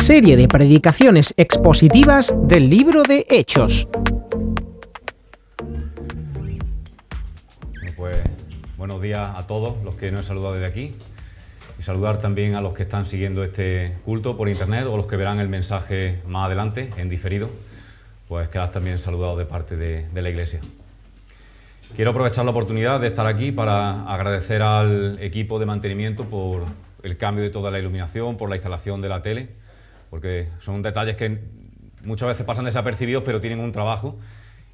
serie de predicaciones expositivas del libro de Hechos. Pues buenos días a todos los que no he saludado desde aquí y saludar también a los que están siguiendo este culto por internet o los que verán el mensaje más adelante en diferido, pues quedad también saludados de parte de la Iglesia. Quiero aprovechar la oportunidad de estar aquí para agradecer al equipo de mantenimiento por el cambio de toda la iluminación, por la instalación de la tele, porque son detalles que muchas veces pasan desapercibidos, pero tienen un trabajo,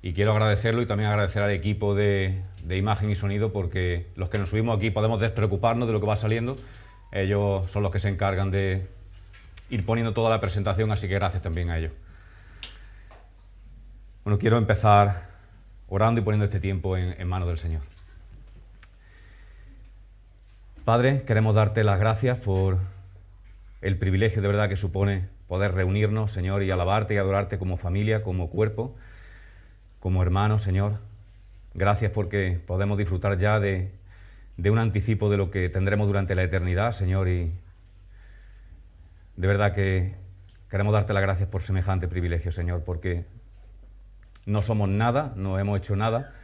y quiero agradecerlo y también agradecer al equipo de imagen y sonido, porque los que nos subimos aquí podemos despreocuparnos de lo que va saliendo. Ellos son los que se encargan de ir poniendo toda la presentación, así que gracias también a ellos. Bueno, quiero empezar orando y poniendo este tiempo en manos del Señor. Padre, queremos darte las gracias por el privilegio de verdad que supone poder reunirnos, Señor, y alabarte y adorarte como familia, como cuerpo, como hermanos, Señor. Gracias porque podemos disfrutar ya de un anticipo de lo que tendremos durante la eternidad, Señor, y de verdad que queremos darte las gracias por semejante privilegio, Señor, porque no somos nada, no hemos hecho nada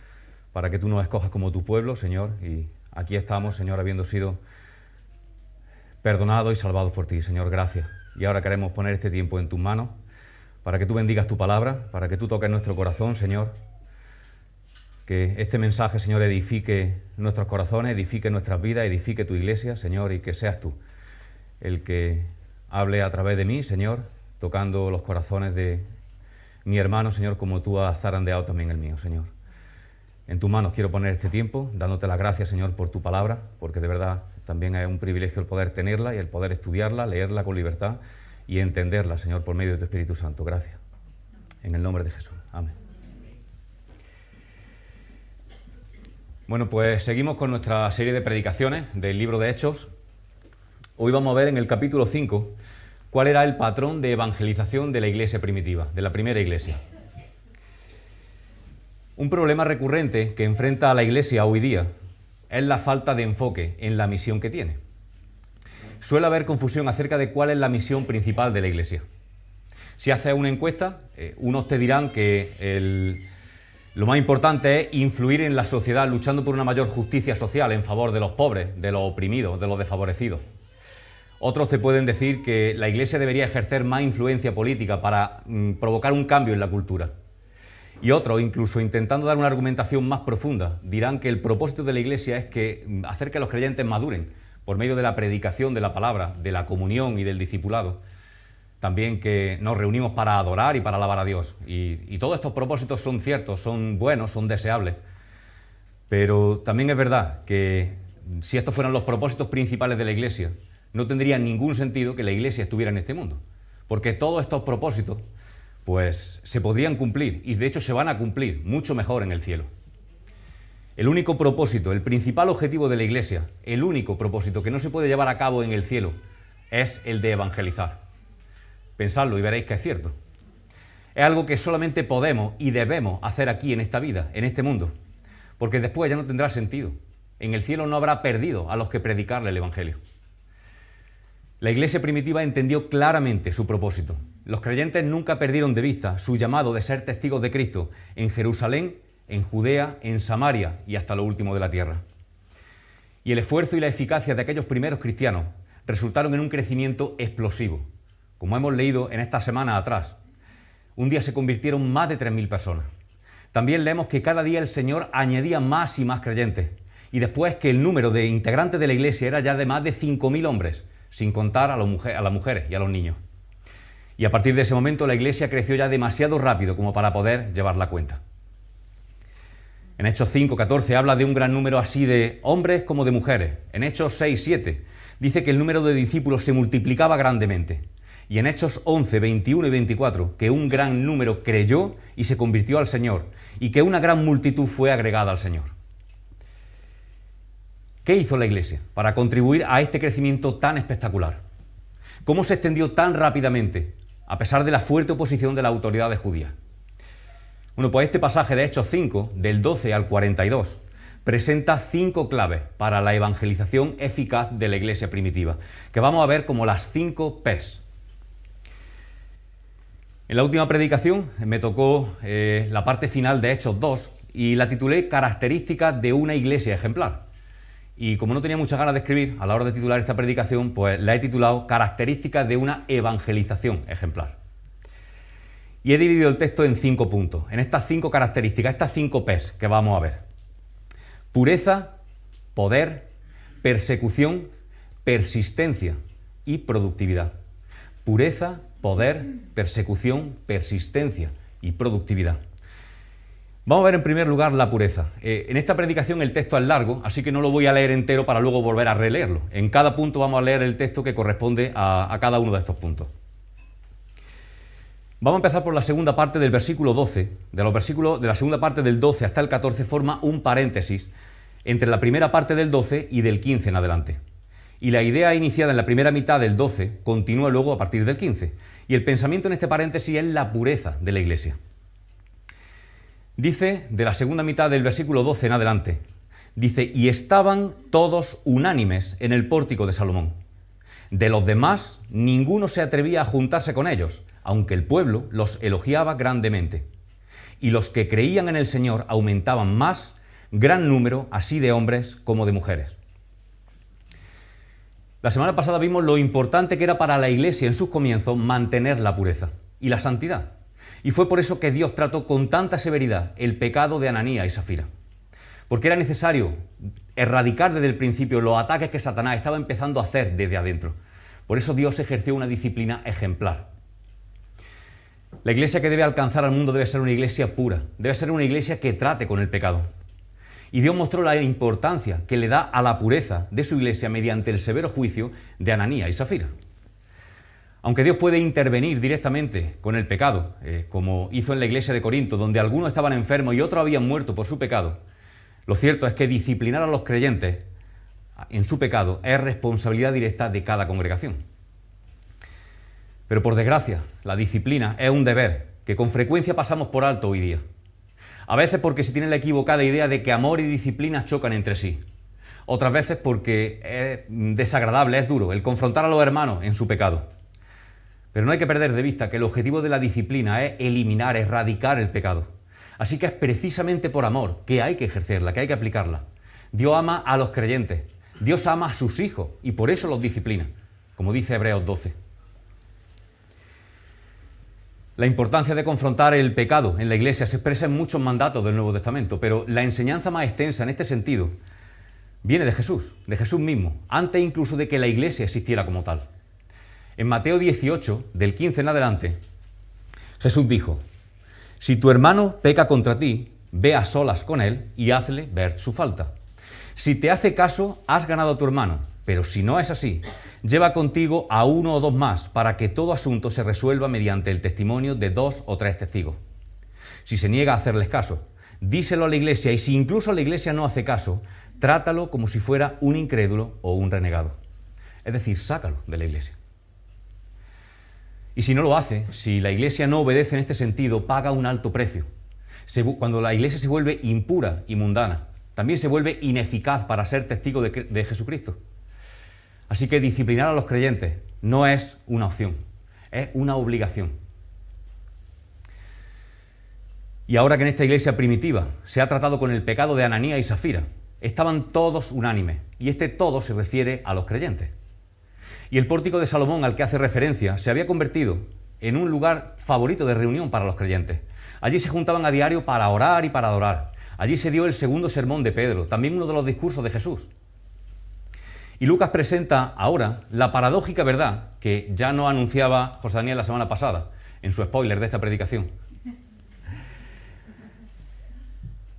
para que tú nos escojas como tu pueblo, Señor, y aquí estamos, Señor, habiendo sido perdonados y salvados por ti, Señor, gracias. Y ahora queremos poner este tiempo en tus manos para que tú bendigas tu palabra, para que tú toques nuestro corazón, Señor, que este mensaje, Señor, edifique nuestros corazones, edifique nuestras vidas, edifique tu iglesia, Señor, y que seas tú el que hable a través de mí, Señor, tocando los corazones de mi hermano, Señor, como tú has zarandeado también el mío, Señor. En tus manos quiero poner este tiempo, dándote las gracias, Señor, por tu palabra, porque de verdad también es un privilegio el poder tenerla y el poder estudiarla, leerla con libertad y entenderla, Señor, por medio de tu Espíritu Santo. Gracias. En el nombre de Jesús. Amén. Bueno, pues seguimos con nuestra serie de predicaciones del libro de Hechos. Hoy vamos a ver en el capítulo 5 cuál era el patrón de evangelización de la iglesia primitiva, de la primera iglesia. Un problema recurrente que enfrenta a la iglesia hoy día es la falta de enfoque en la misión que tiene. Suele haber confusión acerca de cuál es la misión principal de la iglesia. Si haces una encuesta, unos te dirán que lo más importante es influir en la sociedad luchando por una mayor justicia social en favor de los pobres, de los oprimidos, de los desfavorecidos. Otros te pueden decir que la Iglesia debería ejercer más influencia política para provocar un cambio en la cultura. Y otros, incluso intentando dar una argumentación más profunda, dirán que el propósito de la Iglesia es hacer que los creyentes maduren por medio de la predicación de la palabra, de la comunión y del discipulado. También que nos reunimos para adorar y para alabar a Dios. Y todos estos propósitos son ciertos, son buenos, son deseables. Pero también es verdad que si estos fueran los propósitos principales de la Iglesia, no tendría ningún sentido que la Iglesia estuviera en este mundo, porque todos estos propósitos pues se podrían cumplir y de hecho se van a cumplir mucho mejor en el cielo. El único propósito, el principal objetivo de la Iglesia, el único propósito que no se puede llevar a cabo en el cielo es el de evangelizar. Pensadlo y veréis que es cierto. Es algo que solamente podemos y debemos hacer aquí en esta vida, en este mundo, porque después ya no tendrá sentido. En el cielo no habrá perdido a los que predicarle el Evangelio. La iglesia primitiva entendió claramente su propósito. Los creyentes nunca perdieron de vista su llamado de ser testigos de Cristo en Jerusalén, en Judea, en Samaria y hasta lo último de la tierra. Y el esfuerzo y la eficacia de aquellos primeros cristianos resultaron en un crecimiento explosivo. Como hemos leído en esta semana atrás, un día se convirtieron más de 3.000 personas. También leemos que cada día el Señor añadía más y más creyentes. Y después que el número de integrantes de la iglesia era ya de más de 5.000 hombres, sin contar a las mujeres y a los niños. Y a partir de ese momento la iglesia creció ya demasiado rápido como para poder llevar la cuenta. En Hechos 5:14 habla de un gran número así de hombres como de mujeres. En Hechos 6:7 dice que el número de discípulos se multiplicaba grandemente. Y en Hechos 11, 21 y 24, que un gran número creyó y se convirtió al Señor, y que una gran multitud fue agregada al Señor. ¿Qué hizo la Iglesia para contribuir a este crecimiento tan espectacular? ¿Cómo se extendió tan rápidamente, a pesar de la fuerte oposición de las autoridades judías? Bueno, pues este pasaje de Hechos 5, del 12 al 42, presenta 5 claves para la evangelización eficaz de la Iglesia primitiva, que vamos a ver como las 5 P's. En la última predicación me tocó la parte final de Hechos 2 y la titulé Características de una iglesia ejemplar. Y como no tenía muchas ganas de escribir a la hora de titular esta predicación, pues la he titulado Características de una evangelización ejemplar. Y he dividido el texto en 5 puntos, en estas 5 características, estas 5 P's que vamos a ver. Pureza, poder, persecución, persistencia y productividad. Pureza, poder, persecución, persistencia y productividad. Vamos a ver en primer lugar la pureza. En esta predicación el texto es largo, así que no lo voy a leer entero para luego volver a releerlo. En cada punto vamos a leer el texto que corresponde a cada uno de estos puntos. Vamos a empezar por la segunda parte del versículo 12. De la segunda parte del 12 hasta el 14 forma un paréntesis entre la primera parte del 12 y del 15 en adelante. Y la idea iniciada en la primera mitad del 12 continúa luego a partir del 15. Y el pensamiento en este paréntesis es la pureza de la iglesia. Dice, de la segunda mitad del versículo 12 en adelante, dice, y estaban todos unánimes en el pórtico de Salomón. De los demás, ninguno se atrevía a juntarse con ellos, aunque el pueblo los elogiaba grandemente. Y los que creían en el Señor aumentaban más, gran número, así de hombres como de mujeres. La semana pasada vimos lo importante que era para la iglesia en sus comienzos mantener la pureza y la santidad. Y fue por eso que Dios trató con tanta severidad el pecado de Ananías y Safira. Porque era necesario erradicar desde el principio los ataques que Satanás estaba empezando a hacer desde adentro. Por eso Dios ejerció una disciplina ejemplar. La iglesia que debe alcanzar al mundo debe ser una iglesia pura, debe ser una iglesia que trate con el pecado. Y Dios mostró la importancia que le da a la pureza de su iglesia mediante el severo juicio de Ananías y Safira. Aunque Dios puede intervenir directamente con el pecado, como hizo en la iglesia de Corinto, donde algunos estaban enfermos y otros habían muerto por su pecado, lo cierto es que disciplinar a los creyentes en su pecado es responsabilidad directa de cada congregación. Pero por desgracia, la disciplina es un deber que con frecuencia pasamos por alto hoy día. A veces porque se tiene la equivocada idea de que amor y disciplina chocan entre sí. Otras veces porque es desagradable, es duro el confrontar a los hermanos en su pecado. Pero no hay que perder de vista que el objetivo de la disciplina es eliminar, erradicar el pecado. Así que es precisamente por amor que hay que ejercerla, que hay que aplicarla. Dios ama a los creyentes, Dios ama a sus hijos y por eso los disciplina, como dice Hebreos 12. La importancia de confrontar el pecado en la iglesia se expresa en muchos mandatos del Nuevo Testamento, pero la enseñanza más extensa en este sentido viene de Jesús mismo, antes incluso de que la iglesia existiera como tal. En Mateo 18, del 15 en adelante, Jesús dijo, si tu hermano peca contra ti, ve a solas con él y hazle ver su falta. Si te hace caso, has ganado a tu hermano, pero si no es así, lleva contigo a 1 o 2 más para que todo asunto se resuelva mediante el testimonio de 2 o 3 testigos. Si se niega a hacerles caso, díselo a la iglesia y si incluso la iglesia no hace caso, trátalo como si fuera un incrédulo o un renegado. Es decir, sácalo de la iglesia. Y si no lo hace, si la iglesia no obedece en este sentido, paga un alto precio. Cuando la iglesia se vuelve impura y mundana, también se vuelve ineficaz para ser testigo de Jesucristo. Así que disciplinar a los creyentes no es una opción, es una obligación. Y ahora que en esta iglesia primitiva se ha tratado con el pecado de Ananías y Safira, estaban todos unánimes, y este todo se refiere a los creyentes. Y el pórtico de Salomón al que hace referencia se había convertido en un lugar favorito de reunión para los creyentes. Allí se juntaban a diario para orar y para adorar. Allí se dio el segundo sermón de Pedro, también uno de los discursos de Jesús. Y Lucas presenta ahora la paradójica verdad que ya nos anunciaba José Daniel la semana pasada, en su spoiler de esta predicación,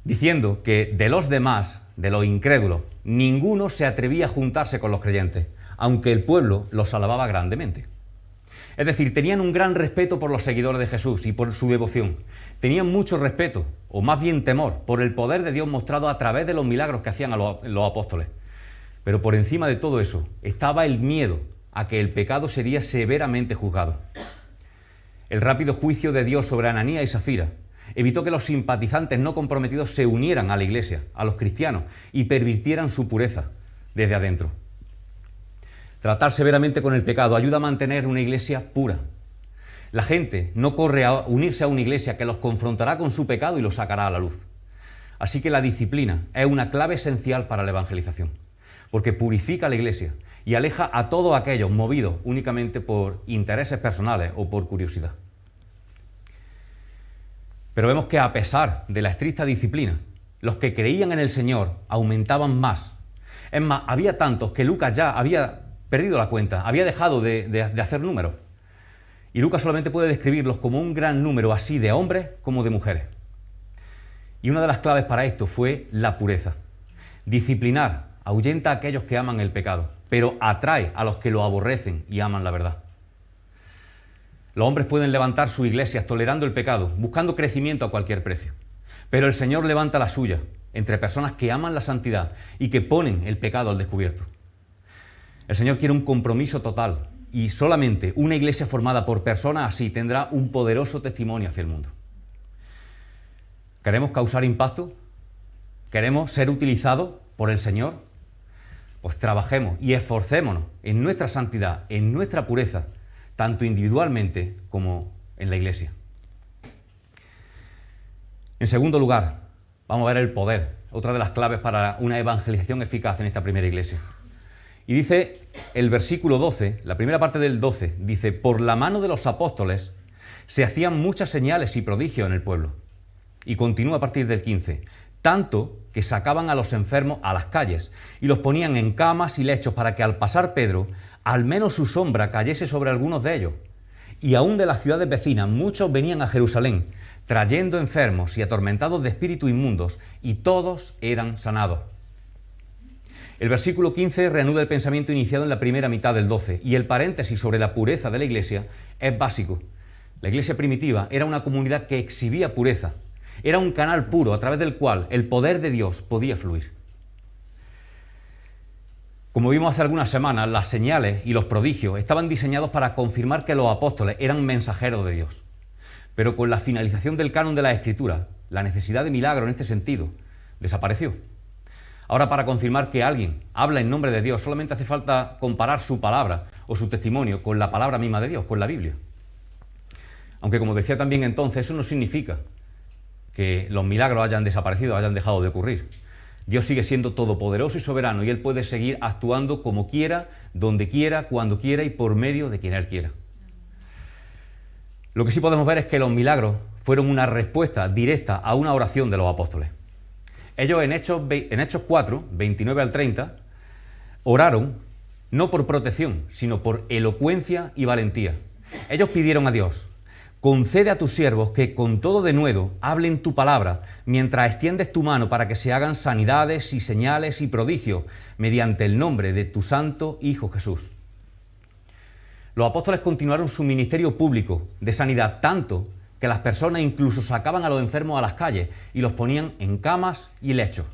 diciendo que de los demás, de los incrédulos, ninguno se atrevía a juntarse con los creyentes, aunque el pueblo los alababa grandemente. Es decir, tenían un gran respeto por los seguidores de Jesús y por su devoción. Tenían mucho respeto, o más bien temor, por el poder de Dios mostrado a través de los milagros que hacían los apóstoles. Pero por encima de todo eso estaba el miedo a que el pecado sería severamente juzgado. El rápido juicio de Dios sobre Ananías y Safira evitó que los simpatizantes no comprometidos se unieran a la iglesia, a los cristianos, y pervirtieran su pureza desde adentro. Tratar severamente con el pecado ayuda a mantener una iglesia pura. La gente no corre a unirse a una iglesia que los confrontará con su pecado y los sacará a la luz. Así que la disciplina es una clave esencial para la evangelización, porque purifica a la iglesia y aleja a todos aquellos movidos únicamente por intereses personales o por curiosidad. Pero vemos que a pesar de la estricta disciplina, los que creían en el Señor aumentaban más. Es más, había tantos que Lucas ya había perdido la cuenta, había dejado de hacer números. Y Lucas solamente puede describirlos como un gran número así de hombres como de mujeres. Y una de las claves para esto fue la pureza. Disciplinar ahuyenta a aquellos que aman el pecado, pero atrae a los que lo aborrecen y aman la verdad. Los hombres pueden levantar sus iglesias tolerando el pecado, buscando crecimiento a cualquier precio. Pero el Señor levanta la suya entre personas que aman la santidad y que ponen el pecado al descubierto. El Señor quiere un compromiso total y solamente una iglesia formada por personas así tendrá un poderoso testimonio hacia el mundo. ¿Queremos causar impacto? ¿Queremos ser utilizados por el Señor? Pues trabajemos y esforcémonos en nuestra santidad, en nuestra pureza, tanto individualmente como en la iglesia. En segundo lugar, vamos a ver el poder, otra de las claves para una evangelización eficaz en esta primera iglesia. Y dice el versículo 12, la primera parte del 12, dice: por la mano de los apóstoles se hacían muchas señales y prodigios en el pueblo. Y continúa a partir del 15, tanto que sacaban a los enfermos a las calles y los ponían en camas y lechos para que al pasar Pedro, al menos su sombra cayese sobre algunos de ellos. Y aún de las ciudades vecinas muchos venían a Jerusalén, trayendo enfermos y atormentados de espíritus inmundos, y todos eran sanados. El versículo 15 reanuda el pensamiento iniciado en la primera mitad del 12, y el paréntesis sobre la pureza de la iglesia es básico. La iglesia primitiva era una comunidad que exhibía pureza, era un canal puro a través del cual el poder de Dios podía fluir. Como vimos hace algunas semanas, las señales y los prodigios estaban diseñados para confirmar que los apóstoles eran mensajeros de Dios. Pero con la finalización del canon de la Escritura, la necesidad de milagro en este sentido desapareció. Ahora, para confirmar que alguien habla en nombre de Dios, solamente hace falta comparar su palabra o su testimonio con la palabra misma de Dios, con la Biblia. Aunque, como decía también entonces, eso no significa que los milagros hayan desaparecido, hayan dejado de ocurrir. Dios sigue siendo todopoderoso y soberano y Él puede seguir actuando como quiera, donde quiera, cuando quiera y por medio de quien Él quiera. Lo que sí podemos ver es que los milagros fueron una respuesta directa a una oración de los apóstoles. Ellos en Hechos 4, 29 al 30, oraron no por protección, sino por elocuencia y valentía. Ellos pidieron a Dios: concede a tus siervos que con todo denuedo hablen tu palabra, mientras extiendes tu mano para que se hagan sanidades y señales y prodigios mediante el nombre de tu santo Hijo Jesús. Los apóstoles continuaron su ministerio público de sanidad tanto que las personas incluso sacaban a los enfermos a las calles y los ponían en camas y lechos.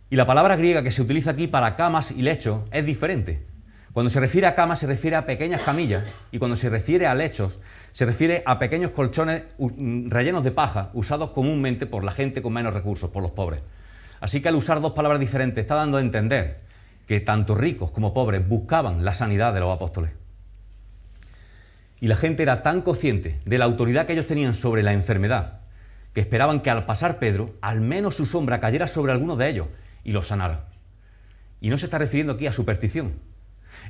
Y la palabra griega que se utiliza aquí para camas y lechos es diferente. Cuando se refiere a camas se refiere a pequeñas camillas y cuando se refiere a lechos se refiere a pequeños colchones rellenos de paja usados comúnmente por la gente con menos recursos, por los pobres. Así que al usar dos palabras diferentes está dando a entender que tanto ricos como pobres buscaban la sanidad de los apóstoles. Y la gente era tan consciente de la autoridad que ellos tenían sobre la enfermedad que esperaban que al pasar Pedro, al menos su sombra cayera sobre alguno de ellos y los sanara. Y no se está refiriendo aquí a superstición.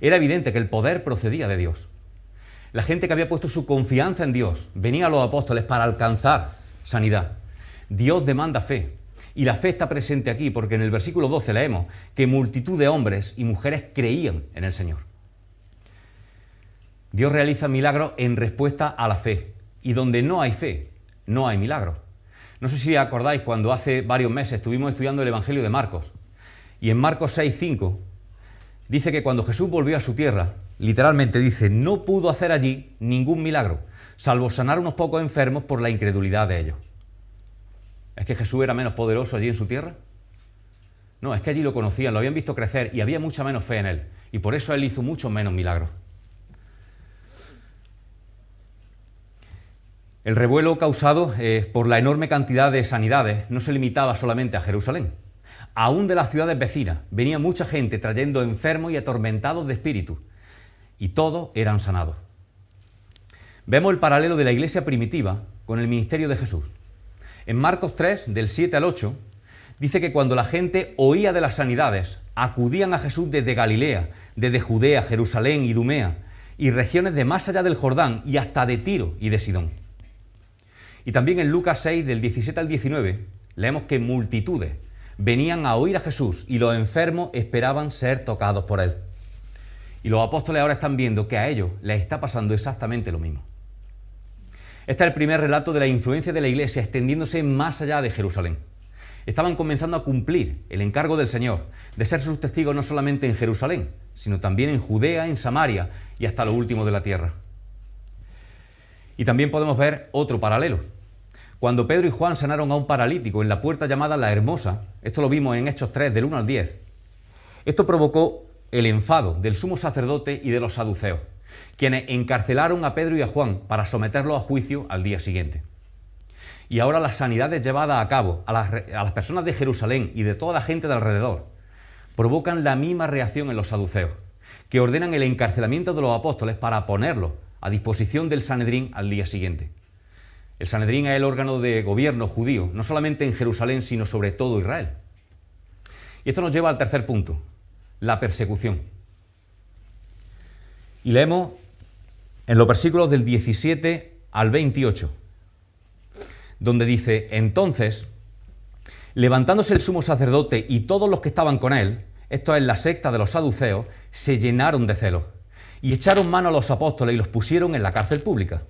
Era evidente que el poder procedía de Dios. La gente que había puesto su confianza en Dios venía a los apóstoles para alcanzar sanidad. Dios demanda fe. Y la fe está presente aquí porque en el versículo 12 leemos que multitud de hombres y mujeres creían en el Señor. Dios realiza milagros en respuesta a la fe. Y donde no hay fe, no hay milagros. No sé si acordáis cuando hace varios meses estuvimos estudiando el Evangelio de Marcos. Y en Marcos 6:5 dice que cuando Jesús volvió a su tierra, literalmente dice, no pudo hacer allí ningún milagro, salvo sanar unos pocos enfermos por la incredulidad de ellos. ¿Es que Jesús era menos poderoso allí en su tierra? No, es que allí lo conocían, lo habían visto crecer y había mucha menos fe en él. Y por eso él hizo muchos menos milagros. El revuelo causado por la enorme cantidad de sanidades no se limitaba solamente a Jerusalén. Aún de las ciudades vecinas venía mucha gente trayendo enfermos y atormentados de espíritu, y todos eran sanados. vemos el paralelo de la iglesia primitiva con el ministerio de Jesús. En Marcos 3, del 7 al 8, dice que cuando la gente oía de las sanidades, acudían a Jesús desde Galilea, desde Judea, Jerusalén, Idumea, y regiones de más allá del Jordán, y hasta de Tiro y de Sidón. Y también en Lucas 6, del 17 al 19, leemos que multitudes venían a oír a Jesús y los enfermos esperaban ser tocados por él. Y los apóstoles ahora están viendo que a ellos les está pasando exactamente lo mismo. Este es el primer relato de la influencia de la iglesia extendiéndose más allá de Jerusalén. Estaban comenzando a cumplir el encargo del Señor de ser sus testigos no solamente en Jerusalén, sino también en Judea, en Samaria y hasta lo último de la tierra. Y también podemos ver otro paralelo. Cuando Pedro y Juan sanaron a un paralítico en la puerta llamada La Hermosa, esto lo vimos en Hechos 3, del 1 al 10, esto provocó el enfado del sumo sacerdote y de los saduceos, quienes encarcelaron a Pedro y a Juan para someterlos a juicio al día siguiente. Y ahora las sanidades llevadas a cabo a las personas de Jerusalén y de toda la gente de alrededor provocan la misma reacción en los saduceos, que ordenan el encarcelamiento de los apóstoles para ponerlos a disposición del Sanedrín al día siguiente. El Sanedrín es el órgano de gobierno judío, no solamente en Jerusalén, sino sobre todo Israel. Y esto nos lleva al tercer punto, la persecución. Y leemos en los versículos del 17 al 28, donde dice: entonces, levantándose el sumo sacerdote y todos los que estaban con él, esto es la secta de los saduceos, se llenaron de celos y echaron mano a los apóstoles y los pusieron en la cárcel pública.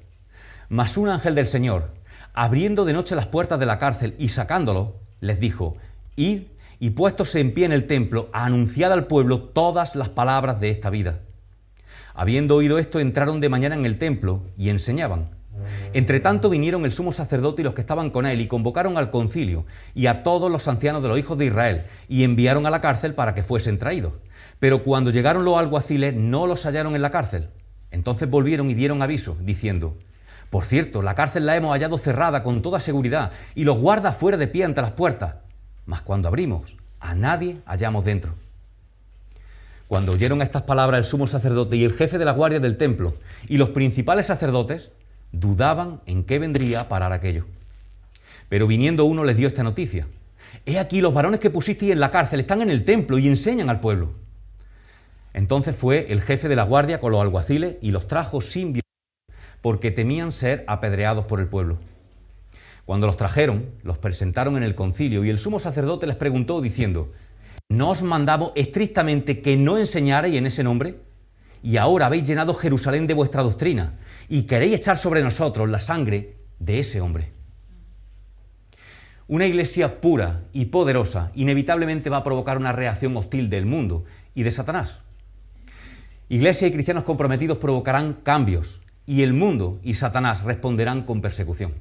Mas un ángel del Señor, abriendo de noche las puertas de la cárcel y sacándolos, les dijo: id y puéstos en pie en el templo, anunciad al pueblo todas las palabras de esta vida. Habiendo oído esto, entraron de mañana en el templo y enseñaban. Entre tanto vinieron el sumo sacerdote y los que estaban con él y convocaron al concilio y a todos los ancianos de los hijos de Israel y enviaron a la cárcel para que fuesen traídos. Pero cuando llegaron los alguaciles no los hallaron en la cárcel. Entonces volvieron y dieron aviso, diciendo: por cierto, la cárcel la hemos hallado cerrada con toda seguridad y los guardas fuera de pie ante las puertas. Mas cuando abrimos, a nadie hallamos dentro. Cuando oyeron estas palabras el sumo sacerdote y el jefe de la guardia del templo y los principales sacerdotes, dudaban en qué vendría a parar aquello. Pero viniendo uno les dio esta noticia: he aquí los varones que pusisteis en la cárcel están en el templo y enseñan al pueblo. Entonces fue el jefe de la guardia con los alguaciles y los trajo sin violencia, porque temían ser apedreados por el pueblo. Cuando los trajeron, los presentaron en el concilio y el sumo sacerdote les preguntó diciendo: ¿no os mandamos estrictamente que no enseñarais en ese nombre? Y ahora habéis llenado Jerusalén de vuestra doctrina y queréis echar sobre nosotros la sangre de ese hombre. Una iglesia pura y poderosa inevitablemente va a provocar una reacción hostil del mundo y de Satanás. Iglesia y cristianos comprometidos provocarán cambios y el mundo y Satanás responderán con persecución.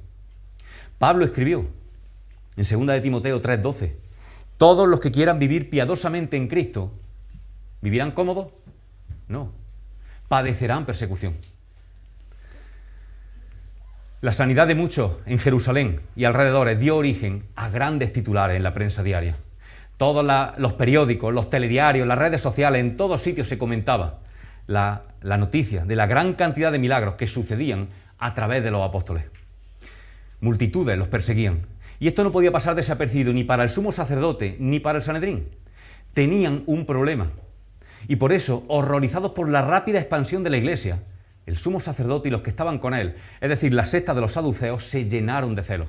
Pablo escribió en 2 de Timoteo 3:12: todos los que quieran vivir piadosamente en Cristo, ¿vivirán cómodos? No, padecerán persecución. La sanidad de muchos en Jerusalén y alrededores dio origen a grandes titulares en la prensa diaria. Todos los periódicos, los telediarios, las redes sociales, en todos sitios se comentaba la noticia de la gran cantidad de milagros que sucedían a través de los apóstoles. Multitudes los perseguían. Y esto no podía pasar desapercibido ni para el sumo sacerdote ni para el Sanedrín. Tenían un problema. Y por eso, horrorizados por la rápida expansión de la iglesia, el sumo sacerdote y los que estaban con él, es decir, la secta de los saduceos, se llenaron de celos.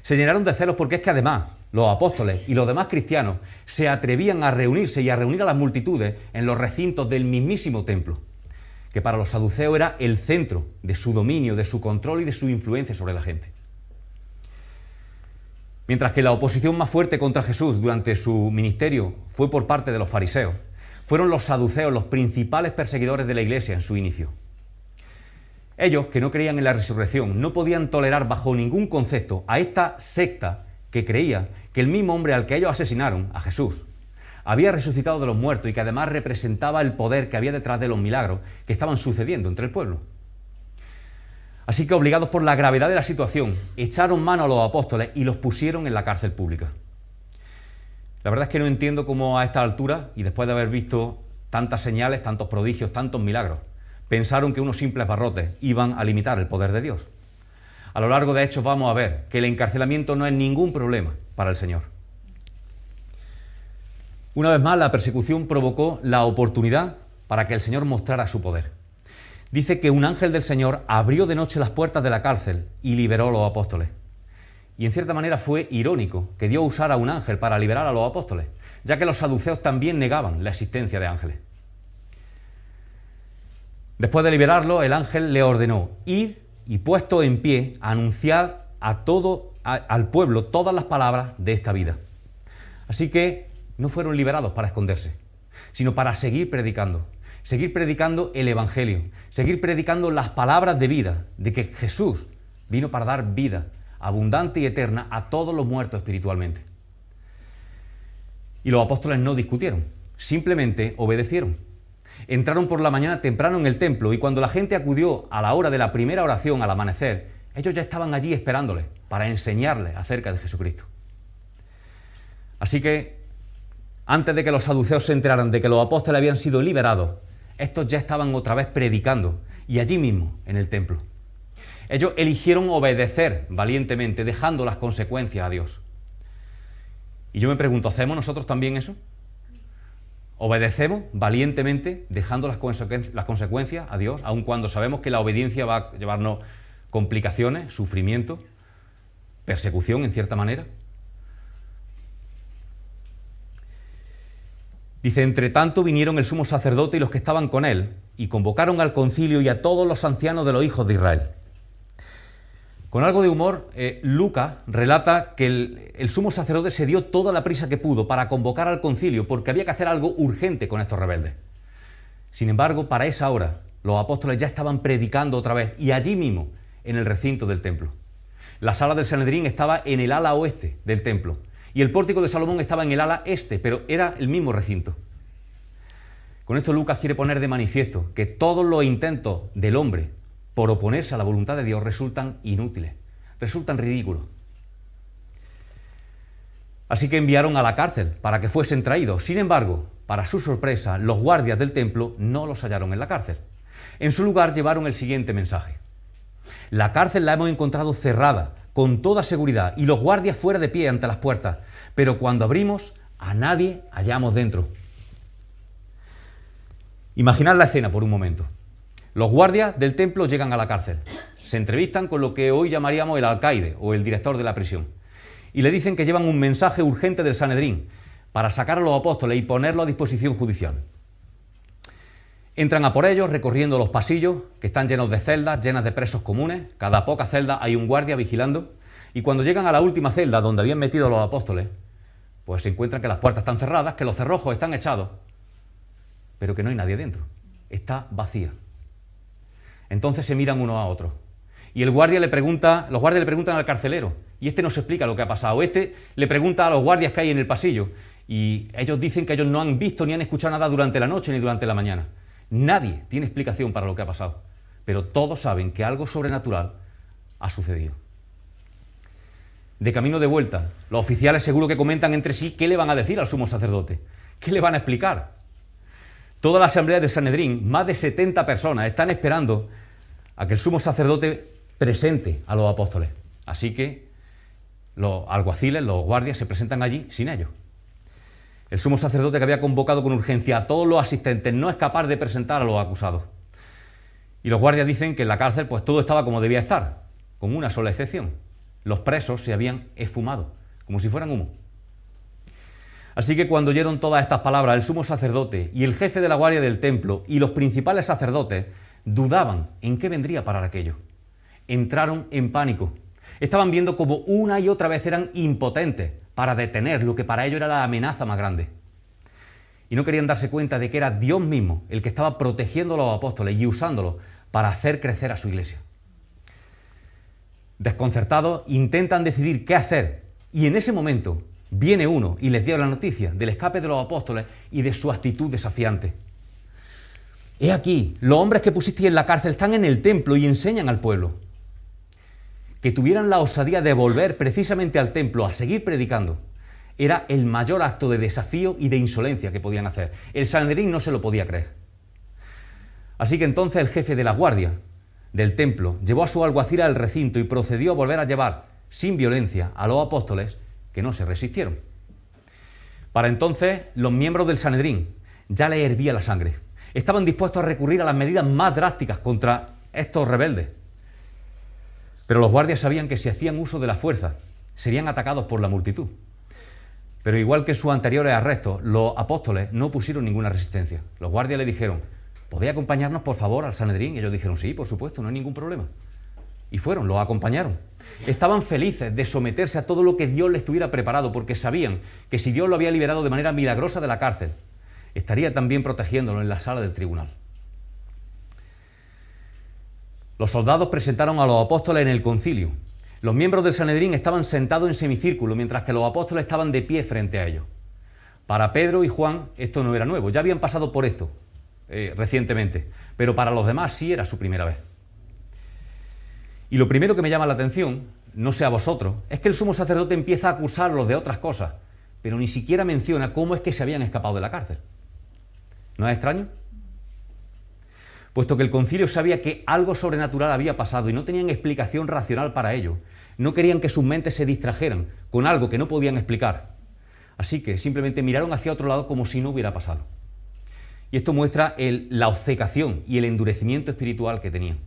Se llenaron de celos porque es que además los apóstoles y los demás cristianos se atrevían a reunirse y a reunir a las multitudes en los recintos del mismísimo templo, que para los saduceos era el centro de su dominio, de su control y de su influencia sobre la gente. Mientras que la oposición más fuerte contra Jesús durante su ministerio fue por parte de los fariseos, fueron los saduceos los principales perseguidores de la iglesia en su inicio. Ellos, que no creían en la resurrección, no podían tolerar bajo ningún concepto a esta secta que creía que el mismo hombre al que ellos asesinaron, a Jesús, había resucitado de los muertos y que además representaba el poder que había detrás de los milagros que estaban sucediendo entre el pueblo. Así que, obligados por la gravedad de la situación, echaron mano a los apóstoles y los pusieron en la cárcel pública. La verdad es que no entiendo cómo a esta altura, y después de haber visto tantas señales, tantos prodigios, tantos milagros, pensaron que unos simples barrotes iban a limitar el poder de Dios. A lo largo de Hechos vamos a ver que el encarcelamiento no es ningún problema para el Señor. Una vez más, la persecución provocó la oportunidad para que el Señor mostrara su poder. Dice que un ángel del Señor abrió de noche las puertas de la cárcel y liberó a los apóstoles. Y en cierta manera fue irónico que Dios usara a un ángel para liberar a los apóstoles, ya que los saduceos también negaban la existencia de ángeles. Después de liberarlo, el ángel le ordenó: id y puesto en pie, anunciad al pueblo todas las palabras de esta vida. Así que no fueron liberados para esconderse, sino para seguir predicando el Evangelio, seguir predicando las palabras de vida, de que Jesús vino para dar vida abundante y eterna a todos los muertos espiritualmente. Y los apóstoles no discutieron, simplemente obedecieron. Entraron por la mañana temprano en el templo y cuando la gente acudió a la hora de la primera oración al amanecer, ellos ya estaban allí esperándoles para enseñarles acerca de Jesucristo. Así que, antes de que los saduceos se enteraran de que los apóstoles habían sido liberados, estos ya estaban otra vez predicando, y allí mismo, en el templo. Ellos eligieron obedecer valientemente, dejando las consecuencias a Dios. Y yo me pregunto, ¿hacemos nosotros también eso? ¿Obedecemos valientemente, dejando las consecuencias a Dios, aun cuando sabemos que la obediencia va a llevarnos complicaciones, sufrimiento, persecución en cierta manera? Dice: entre tanto vinieron el sumo sacerdote y los que estaban con él, y convocaron al concilio y a todos los ancianos de los hijos de Israel. Con algo de humor, Lucas relata que el sumo sacerdote se dio toda la prisa que pudo para convocar al concilio, porque había que hacer algo urgente con estos rebeldes. Sin embargo, para esa hora, los apóstoles ya estaban predicando otra vez, y allí mismo, en el recinto del templo. La sala del Sanedrín estaba en el ala oeste del templo, y el pórtico de Salomón estaba en el ala este, pero era el mismo recinto. Con esto Lucas quiere poner de manifiesto que todos los intentos del hombre por oponerse a la voluntad de Dios resultan inútiles, resultan ridículos. Así que enviaron a la cárcel para que fuesen traídos. Sin embargo, para su sorpresa, los guardias del templo no los hallaron en la cárcel. En su lugar llevaron el siguiente mensaje: la cárcel la hemos encontrado cerrada, con toda seguridad, y los guardias fuera de pie ante las puertas, pero cuando abrimos, a nadie hallamos dentro. Imaginad la escena por un momento. Los guardias del templo llegan a la cárcel, se entrevistan con lo que hoy llamaríamos el alcaide o el director de la prisión, y le dicen que llevan un mensaje urgente del Sanedrín para sacar a los apóstoles y ponerlo a disposición judicial. Entran a por ellos recorriendo los pasillos, que están llenos de celdas, llenas de presos comunes. Cada poca celda hay un guardia vigilando, y cuando llegan a la última celda donde habían metido a los apóstoles, pues se encuentran que las puertas están cerradas, que los cerrojos están echados, pero que no hay nadie dentro, está vacía. Entonces se miran uno a otro, y los guardias le preguntan al carcelero, y este nos explica lo que ha pasado. Este le pregunta a los guardias que hay en el pasillo, y ellos dicen que ellos no han visto ni han escuchado nada durante la noche ni durante la mañana. Nadie tiene explicación para lo que ha pasado, pero todos saben que algo sobrenatural ha sucedido. De camino de vuelta, los oficiales seguro que comentan entre sí qué le van a decir al sumo sacerdote, qué le van a explicar. Toda la asamblea del Sanedrín, más de 70 personas, están esperando a que el sumo sacerdote presente a los apóstoles. Así que los alguaciles, los guardias, se presentan allí sin ellos. El sumo sacerdote, que había convocado con urgencia a todos los asistentes, no es capaz de presentar a los acusados. Y los guardias dicen que en la cárcel pues todo estaba como debía estar, con una sola excepción: los presos se habían esfumado, como si fueran humo. Así que cuando oyeron todas estas palabras, el sumo sacerdote y el jefe de la guardia del templo y los principales sacerdotes dudaban en qué vendría a parar aquello. Entraron en pánico. Estaban viendo como una y otra vez eran impotentes para detener lo que para ellos era la amenaza más grande. Y no querían darse cuenta de que era Dios mismo el que estaba protegiendo a los apóstoles y usándolos para hacer crecer a su iglesia. Desconcertados, intentan decidir qué hacer, y en ese momento viene uno y les dio la noticia del escape de los apóstoles y de su actitud desafiante. He aquí, los hombres que pusisteis en la cárcel están en el templo y enseñan al pueblo. Que tuvieran la osadía de volver precisamente al templo a seguir predicando era el mayor acto de desafío y de insolencia que podían hacer. El Sanedrín no se lo podía creer. Así que entonces el jefe de la guardia del templo llevó a su alguacil al recinto y procedió a volver a llevar, sin violencia, a los apóstoles, que no se resistieron. Para entonces, los miembros del Sanedrín ya les hervía la sangre. Estaban dispuestos a recurrir a las medidas más drásticas contra estos rebeldes. Pero los guardias sabían que si hacían uso de la fuerza, serían atacados por la multitud. Pero igual que en sus anteriores arrestos, los apóstoles no pusieron ninguna resistencia. Los guardias le dijeron: ¿podéis acompañarnos, por favor, al Sanedrín? Y ellos dijeron: sí, por supuesto, no hay ningún problema. Y fueron, los acompañaron. Estaban felices de someterse a todo lo que Dios les tuviera preparado, porque sabían que si Dios lo había liberado de manera milagrosa de la cárcel, estaría también protegiéndolo en la sala del tribunal. Los soldados presentaron a los apóstoles en el concilio. Los miembros del Sanedrín estaban sentados en semicírculo, mientras que los apóstoles estaban de pie frente a ellos. Para Pedro y Juan esto no era nuevo, ya habían pasado por esto recientemente, pero para los demás sí era su primera vez. Y lo primero que me llama la atención, no sé a vosotros, es que el sumo sacerdote empieza a acusarlos de otras cosas, pero ni siquiera menciona cómo es que se habían escapado de la cárcel. ¿No es extraño? Puesto que el concilio sabía que algo sobrenatural había pasado y no tenían explicación racional para ello, no querían que sus mentes se distrajeran con algo que no podían explicar. Así que simplemente miraron hacia otro lado como si no hubiera pasado. Y esto muestra la obcecación y el endurecimiento espiritual que tenían.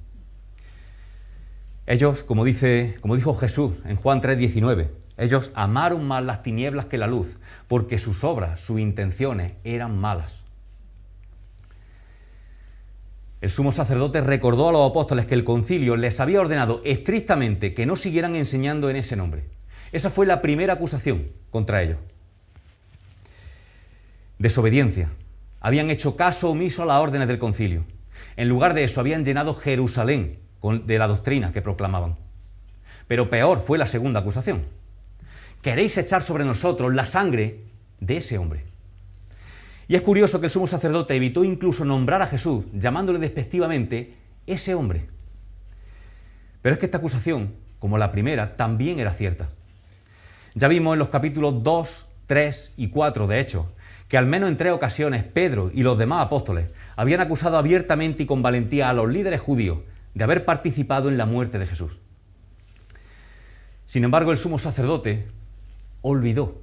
Ellos, como dijo Jesús en Juan 3:19, ellos amaron más las tinieblas que la luz, porque sus obras, sus intenciones eran malas. El sumo sacerdote recordó a los apóstoles que el concilio les había ordenado estrictamente que no siguieran enseñando en ese nombre. Esa fue la primera acusación contra ellos. Desobediencia. Habían hecho caso omiso a las órdenes del concilio. En lugar de eso, habían llenado Jerusalén de la doctrina que proclamaban. Pero peor fue la segunda acusación. Queréis echar sobre nosotros la sangre de ese hombre. Y es curioso que el sumo sacerdote evitó incluso nombrar a Jesús, llamándole despectivamente ese hombre. Pero es que esta acusación, como la primera, también era cierta. Ya vimos en los capítulos 2, 3 y 4 de Hechos, que al menos en 3 ocasiones Pedro y los demás apóstoles habían acusado abiertamente y con valentía a los líderes judíos de haber participado en la muerte de Jesús. Sin embargo, el sumo sacerdote olvidó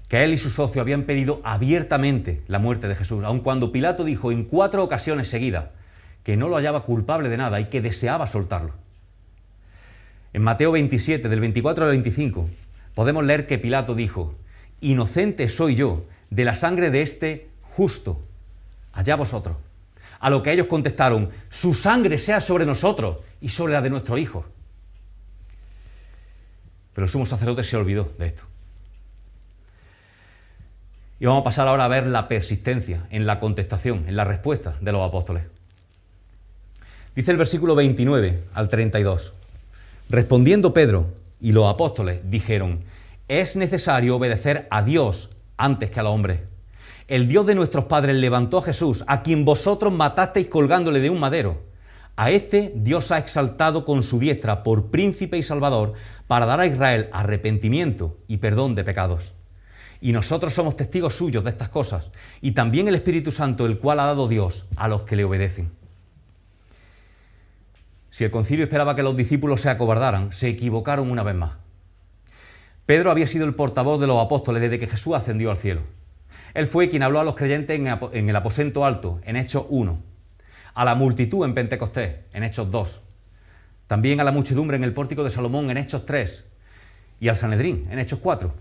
que él y su socio habían pedido abiertamente la muerte de Jesús, aun cuando Pilato dijo en 4 ocasiones seguidas que no lo hallaba culpable de nada y que deseaba soltarlo. En Mateo 27, del 24 al 25, podemos leer que Pilato dijo: inocente soy yo de la sangre de este justo, allá vosotros. A lo que ellos contestaron: su sangre sea sobre nosotros y sobre la de nuestros hijos. Pero el sumo sacerdote se olvidó de esto. Y vamos a pasar ahora a ver la persistencia en la contestación, en la respuesta de los apóstoles. Dice el versículo 29 al 32. Respondiendo Pedro y los apóstoles dijeron: es necesario obedecer a Dios antes que a los hombres. El Dios de nuestros padres levantó a Jesús, a quien vosotros matasteis colgándole de un madero. A este Dios ha exaltado con su diestra por príncipe y salvador, para dar a Israel arrepentimiento y perdón de pecados. Y nosotros somos testigos suyos de estas cosas, y también el Espíritu Santo, el cual ha dado Dios a los que le obedecen. Si el concilio esperaba que los discípulos se acobardaran, se equivocaron una vez más. Pedro había sido el portavoz de los apóstoles desde que Jesús ascendió al cielo. Él fue quien habló a los creyentes en el aposento alto, en Hechos 1, a la multitud en Pentecostés, en Hechos 2, también a la muchedumbre en el pórtico de Salomón, en Hechos 3, y al Sanedrín, en Hechos 4.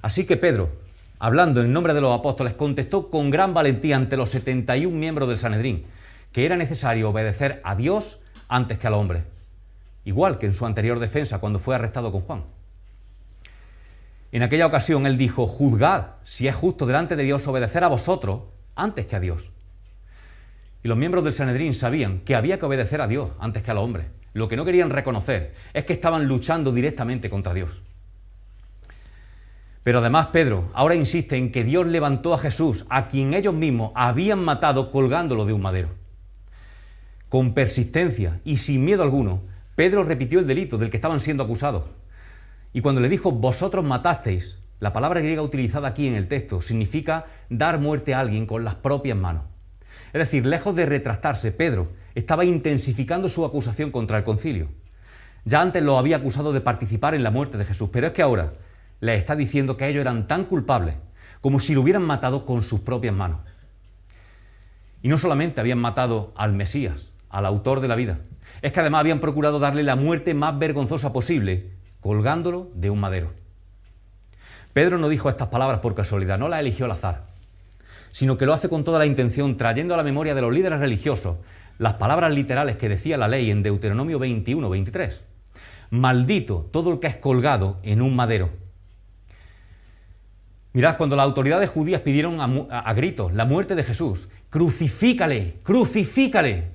Así que Pedro, hablando en nombre de los apóstoles, contestó con gran valentía ante los 71 miembros del Sanedrín que era necesario obedecer a Dios antes que al hombre, igual que en su anterior defensa cuando fue arrestado con Juan. En aquella ocasión él dijo: juzgad si es justo delante de Dios obedecer a vosotros antes que a Dios. Y los miembros del Sanedrín sabían que había que obedecer a Dios antes que a los hombres. Lo que no querían reconocer es que estaban luchando directamente contra Dios. Pero además Pedro ahora insiste en que Dios levantó a Jesús, a quien ellos mismos habían matado colgándolo de un madero. Con persistencia y sin miedo alguno, Pedro repitió el delito del que estaban siendo acusados. Y cuando le dijo: vosotros matasteis, la palabra griega utilizada aquí en el texto significa dar muerte a alguien con las propias manos. Es decir, lejos de retractarse, Pedro estaba intensificando su acusación contra el concilio. Ya antes lo había acusado de participar en la muerte de Jesús, pero es que ahora les está diciendo que ellos eran tan culpables como si lo hubieran matado con sus propias manos. Y no solamente habían matado al Mesías, al autor de la vida, es que además habían procurado darle la muerte más vergonzosa posible, colgándolo de un madero. Pedro no dijo estas palabras por casualidad, no las eligió al azar, sino que lo hace con toda la intención, trayendo a la memoria de los líderes religiosos las palabras literales que decía la ley en Deuteronomio 21-23. Maldito todo el que es colgado en un madero. Mirad, cuando las autoridades judías pidieron a gritos la muerte de Jesús, ¡crucifícale! ¡Crucifícale!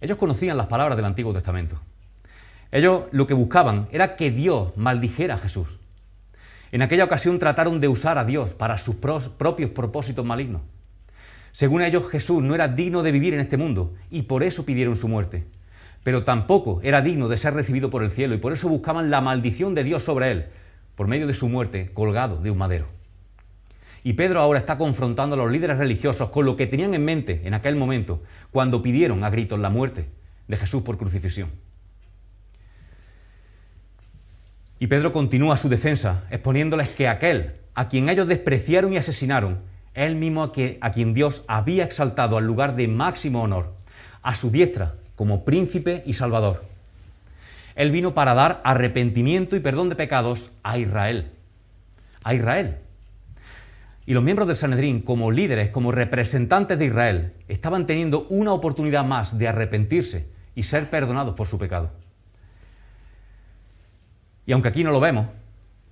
Ellos conocían las palabras del Antiguo Testamento. Ellos lo que buscaban era que Dios maldijera a Jesús. En aquella ocasión trataron de usar a Dios para sus propios propósitos malignos. Según ellos, Jesús no era digno de vivir en este mundo y por eso pidieron su muerte. Pero tampoco era digno de ser recibido por el cielo y por eso buscaban la maldición de Dios sobre él, por medio de su muerte colgado de un madero. Y Pedro ahora está confrontando a los líderes religiosos con lo que tenían en mente en aquel momento, cuando pidieron a gritos la muerte de Jesús por crucifixión. Y Pedro continúa su defensa, exponiéndoles que aquel a quien ellos despreciaron y asesinaron, es el mismo a quien Dios había exaltado al lugar de máximo honor, a su diestra como príncipe y salvador. Él vino para dar arrepentimiento y perdón de pecados a Israel. A Israel. Y los miembros del Sanedrín, como líderes, como representantes de Israel, estaban teniendo una oportunidad más de arrepentirse y ser perdonados por su pecado. Y aunque aquí no lo vemos,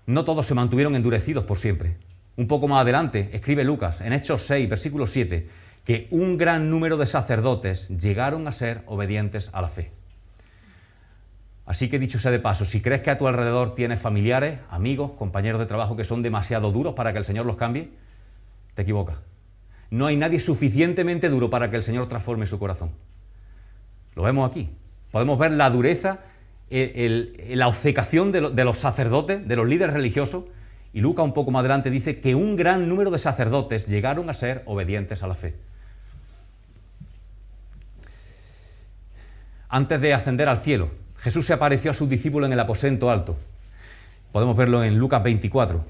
no todos se mantuvieron endurecidos por siempre. Un poco más adelante escribe Lucas, en Hechos 6, versículo 7, que un gran número de sacerdotes llegaron a ser obedientes a la fe. Así que dicho sea de paso, si crees que a tu alrededor tienes familiares, amigos, compañeros de trabajo que son demasiado duros para que el Señor los cambie, te equivocas. No hay nadie suficientemente duro para que el Señor transforme su corazón. Lo vemos aquí. Podemos ver la dureza, la obcecación de los sacerdotes, de los líderes religiosos, y Lucas un poco más adelante dice que un gran número de sacerdotes llegaron a ser obedientes a la fe. Antes de ascender al cielo, Jesús se apareció a sus discípulos en el aposento alto. Podemos verlo en Lucas 24.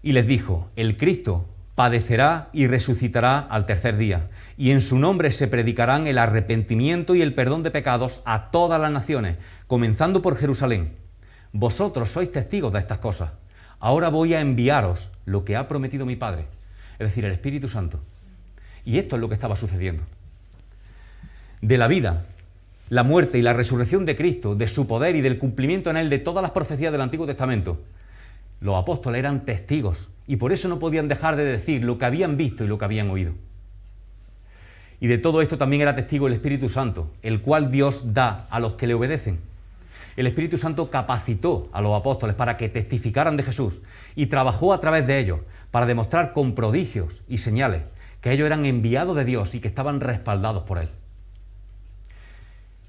Y les dijo, el Cristo padecerá y resucitará al tercer día, y en su nombre se predicarán el arrepentimiento y el perdón de pecados a todas las naciones, comenzando por Jerusalén. Vosotros sois testigos de estas cosas. Ahora voy a enviaros lo que ha prometido mi Padre, es decir, el Espíritu Santo. Y esto es lo que estaba sucediendo. De la vida, la muerte y la resurrección de Cristo, de su poder y del cumplimiento en él de todas las profecías del Antiguo Testamento, los apóstoles eran testigos y por eso no podían dejar de decir lo que habían visto y lo que habían oído. Y de todo esto también era testigo el Espíritu Santo, el cual Dios da a los que le obedecen. El Espíritu Santo capacitó a los apóstoles para que testificaran de Jesús y trabajó a través de ellos para demostrar con prodigios y señales que ellos eran enviados de Dios y que estaban respaldados por él.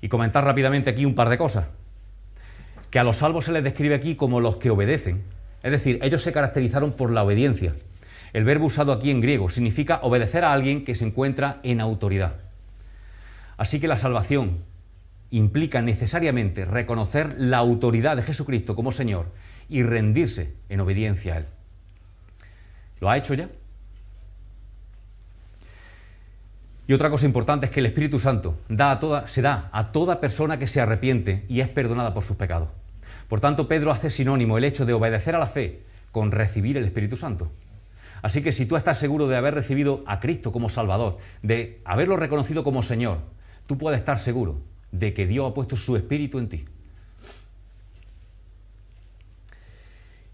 Y comentar rápidamente aquí un par de cosas. Que a los salvos se les describe aquí como los que obedecen. Es decir, ellos se caracterizaron por la obediencia. El verbo usado aquí en griego significa obedecer a alguien que se encuentra en autoridad. Así que la salvación implica necesariamente reconocer la autoridad de Jesucristo como Señor y rendirse en obediencia a él. ¿Lo ha hecho ya? Y otra cosa importante es que el Espíritu Santo se da a toda persona que se arrepiente y es perdonada por sus pecados. Por tanto, Pedro hace sinónimo el hecho de obedecer a la fe con recibir el Espíritu Santo. Así que si tú estás seguro de haber recibido a Cristo como Salvador, de haberlo reconocido como Señor, tú puedes estar seguro de que Dios ha puesto su Espíritu en ti.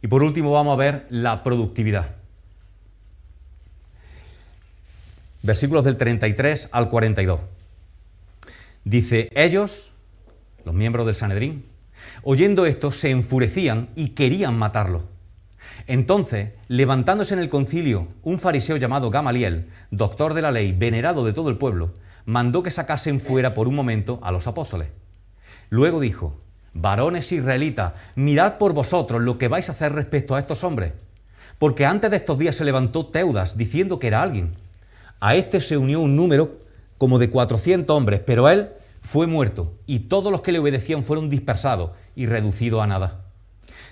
Y por último vamos a ver la productividad. Versículos del 33 al 42. Dice, ellos, los miembros del Sanedrín, oyendo esto, se enfurecían y querían matarlo. Entonces, levantándose en el concilio, un fariseo llamado Gamaliel, doctor de la ley, venerado de todo el pueblo, mandó que sacasen fuera por un momento a los apóstoles. Luego dijo, varones israelitas, mirad por vosotros lo que vais a hacer respecto a estos hombres, porque antes de estos días se levantó Teudas diciendo que era alguien. A este se unió un número como de 400 hombres, pero él fue muerto y todos los que le obedecían fueron dispersados y reducidos a nada.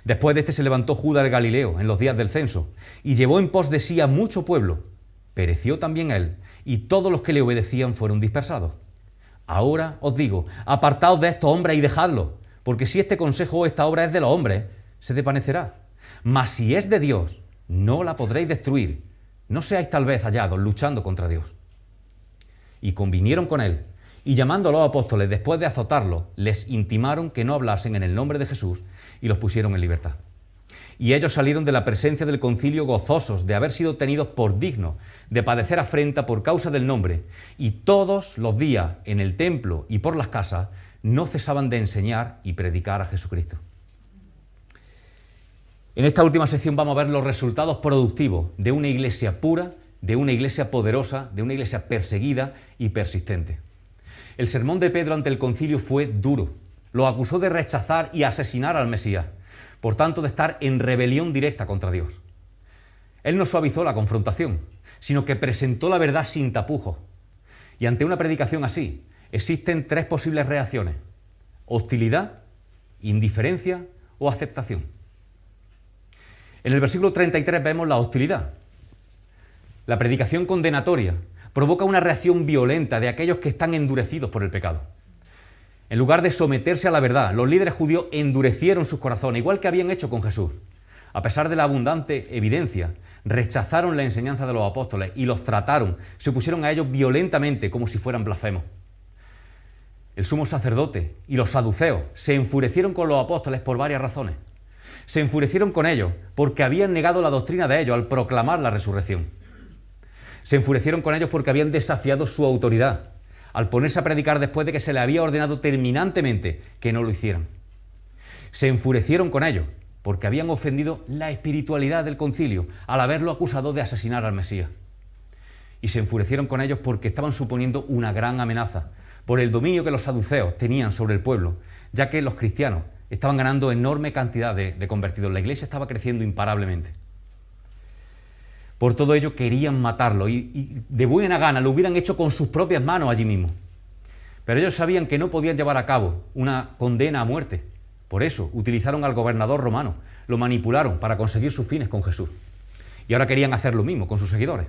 Después de este se levantó Judas el Galileo en los días del censo y llevó en pos de sí a mucho pueblo. Pereció también él y todos los que le obedecían fueron dispersados. Ahora os digo, apartaos de estos hombres y dejadlos, porque si este consejo o esta obra es de los hombres, se desvanecerá. Mas si es de Dios, no la podréis destruir. No seáis tal vez hallados luchando contra Dios. Y convinieron con él, y llamando a los apóstoles después de azotarlos, les intimaron que no hablasen en el nombre de Jesús y los pusieron en libertad. Y ellos salieron de la presencia del concilio gozosos de haber sido tenidos por dignos de padecer afrenta por causa del nombre, y todos los días en el templo y por las casas no cesaban de enseñar y predicar a Jesucristo. En esta última sección vamos a ver los resultados productivos de una iglesia pura, de una iglesia poderosa, de una iglesia perseguida y persistente. El sermón de Pedro ante el concilio fue duro. Lo acusó de rechazar y asesinar al Mesías, por tanto de estar en rebelión directa contra Dios. Él no suavizó la confrontación, sino que presentó la verdad sin tapujos. Y ante una predicación así, existen tres posibles reacciones: hostilidad, indiferencia o aceptación. En el versículo 33 vemos la hostilidad. La predicación condenatoria provoca una reacción violenta de aquellos que están endurecidos por el pecado. En lugar de someterse a la verdad, los líderes judíos endurecieron sus corazones, igual que habían hecho con Jesús. A pesar de la abundante evidencia, rechazaron la enseñanza de los apóstoles y los trataron, se opusieron a ellos violentamente como si fueran blasfemos. El sumo sacerdote y los saduceos se enfurecieron con los apóstoles por varias razones. Se enfurecieron con ellos porque habían negado la doctrina de ellos al proclamar la resurrección. Se enfurecieron con ellos porque habían desafiado su autoridad al ponerse a predicar después de que se les había ordenado terminantemente que no lo hicieran. Se enfurecieron con ellos porque habían ofendido la espiritualidad del concilio al haberlo acusado de asesinar al Mesías. Y se enfurecieron con ellos porque estaban suponiendo una gran amenaza por el dominio que los saduceos tenían sobre el pueblo, ya que los cristianos estaban ganando enorme cantidad de convertidos. La iglesia estaba creciendo imparablemente. Por todo ello querían matarlo y de buena gana lo hubieran hecho con sus propias manos allí mismo. Pero ellos sabían que no podían llevar a cabo una condena a muerte. Por eso utilizaron al gobernador romano, lo manipularon para conseguir sus fines con Jesús. Y ahora querían hacer lo mismo con sus seguidores.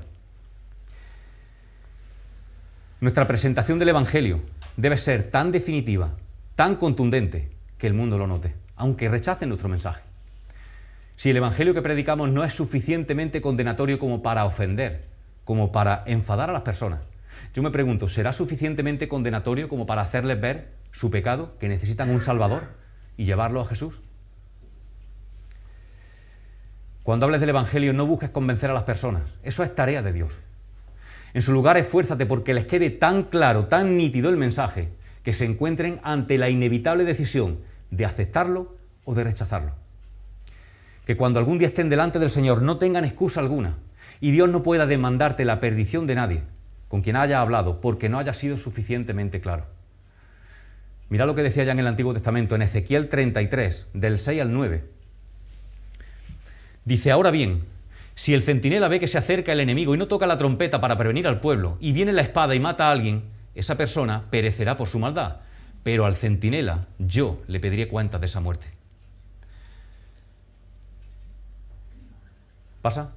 Nuestra presentación del Evangelio debe ser tan definitiva, tan contundente, que el mundo lo note, aunque rechacen nuestro mensaje. Si el Evangelio que predicamos no es suficientemente condenatorio como para ofender, como para enfadar a las personas, yo me pregunto, ¿será suficientemente condenatorio como para hacerles ver su pecado, que necesitan un Salvador, y llevarlo a Jesús? Cuando hables del Evangelio, no busques convencer a las personas. Eso es tarea de Dios. En su lugar, esfuérzate porque les quede tan claro, tan nítido el mensaje, que se encuentren ante la inevitable decisión de aceptarlo o de rechazarlo. Que cuando algún día estén delante del Señor no tengan excusa alguna y Dios no pueda demandarte la perdición de nadie con quien haya hablado porque no haya sido suficientemente claro. Mira lo que decía ya en el Antiguo Testamento, en Ezequiel 33, del 6 al 9. Dice: ahora bien, si el centinela ve que se acerca el enemigo y no toca la trompeta para prevenir al pueblo, y viene la espada y mata a alguien, esa persona perecerá por su maldad, pero al centinela yo le pediré cuentas de esa muerte. ¿Pasa?